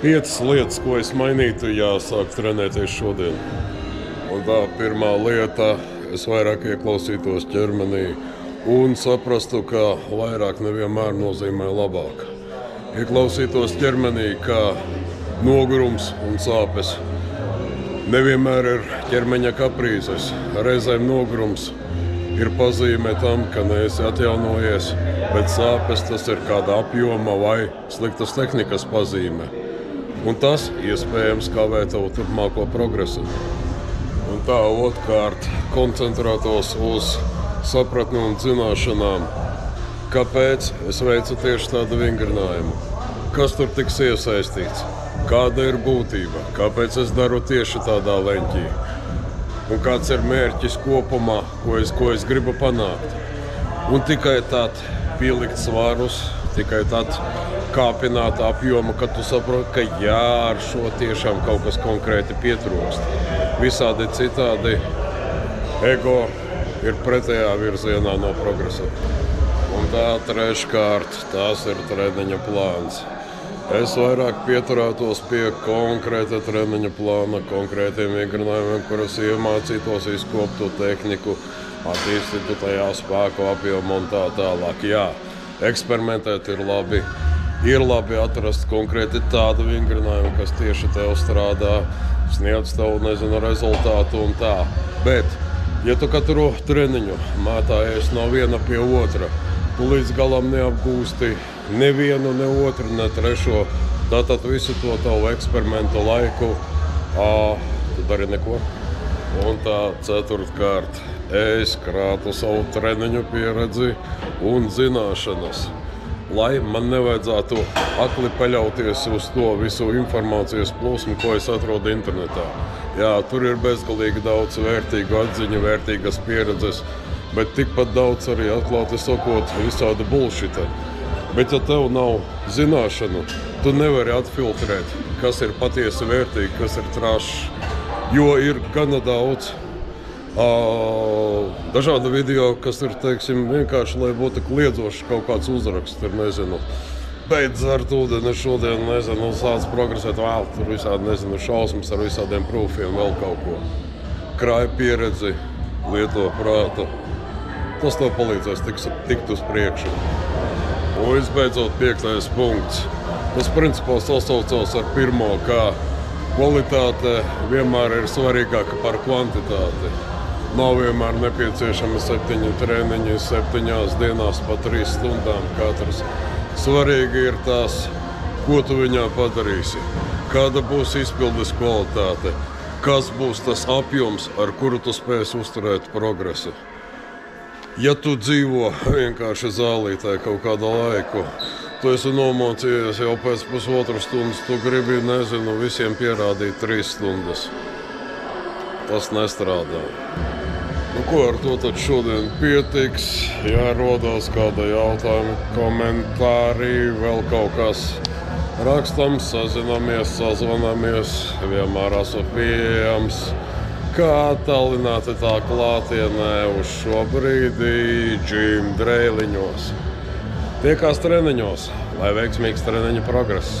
5 lietas, ko es mainītu, ja sāku trenēties šodien. Un tā pirmā lieta, es vairāk ieklausītos ķermenī un saprastu, ka vairāk nevienmēr nozīmē labāk. Ieklausītos ķermenī, ka nogurums un sāpes nevienmēr ir ķermeņa kaprīzes. Reizēm nogurums ir pazīme tam, ka neesi atjaunojies, bet sāpes tas ir kāda apjoma vai sliktas tehnikas pazīme. Un tas iespējams kavē tavu turpmāko progresu. Un tā otrkārt koncentrētos uz sapratni un zināšanām, kāpēc es veicu tieši tādu vingrinājumu, kas tur tiks iesaistīts, kāda ir būtība, kāpēc es daru tieši tādā leņķī un kāds ir mērķis kopumā, ko es gribu panākt. Un tikai tad pielikt svarus, tikai tad kāpināt apjomu, kad tu saproti, ka jā, ar šo tiešām kaut kas konkrēti pietrūkst. Visādi citādi ego ir pretējā virzienā no progresa. Un tā treškārt, tās ir treniņa plāns. Es vairāk pieturētos pie konkrēta treniņa plāna, konkrētiem vingrinājumiem, kurus iemācītos izkoptu tehniku, attīstītu tajā spēku apjomu un tā tālāk. Jā, eksperimentēt ir labi. Ir labi atrast konkrēti tādu vingrinājumu, kas tieši tev strādā, sniedz tev, rezultātu un tā. Bet, ja tu katru treniņu mētājies no viena pie otra, tu līdz galam neapgūsti nevienu, ne otru, ne trešo, tātad visu to tavu eksperimentu laiku, tu dari neko. Un tā ceturtkārt, es krātu savu treniņu pieredzi un zināšanas, lai man nevajadzētu akli paļauties uz to visu informācijas plūsmu, ko es atrodu internetā. Jā, tur ir bezgalīgi daudz vērtīgu atziņu, vērtīgas pieredzes, bet tikpat daudz arī, atklāti sakot, visāda bullshita. Bet ja tev nav zināšanu, tu nevari atfiltrēt, kas ir patiesi vērtīgi, kas ir trašs, jo ir gana daudz dažādu video, kas ir, teiksim, vienkārši, lai būtu kliedzošs kaut kāds uzraksts, beidz dzert ūdeni šodien, sāc progresēt vēl, tur visādi, šausmas ar visādiem prūfiem, vēl kaut ko. Krāj pieredzi, lieto prātu. Tas tev palīdzēs tikt uz priekšu. Un visbeidzot 5. punkts. Tas principā sasaucās ar pirmo, kā kvalitāte vienmēr ir svarīgāka par kvantitāti. Nav vienmēr nepieciešama 7 treniņi, 7 dienās pa 3 stundām katrs. Svarīgi ir tas, ko tu viņā padarīsi, kāda būs izpildes kvalitāte, kas būs tas apjoms, ar kuru tu spēsi uzturēt progresu. Ja tu dzīvo vienkārši zālītē kaut kādu laiku, tu esi nomocījies jau pēc pusotras stundas, tu gribi, visiem pierādīt 3 stundas. Tas nestrādā. Ko ar to tad šodien pietiks? Ja rodās kāda jautājuma, komentāri, vēl kaut kas rakstams, sazināmies, sazvanamies, vienmēr esmu pieejams. Kā attālināti tā klātienē uz šo brīdi Gym Dreiliņos. Tiekās treniņos, lai veiksmīgs treniņa progress.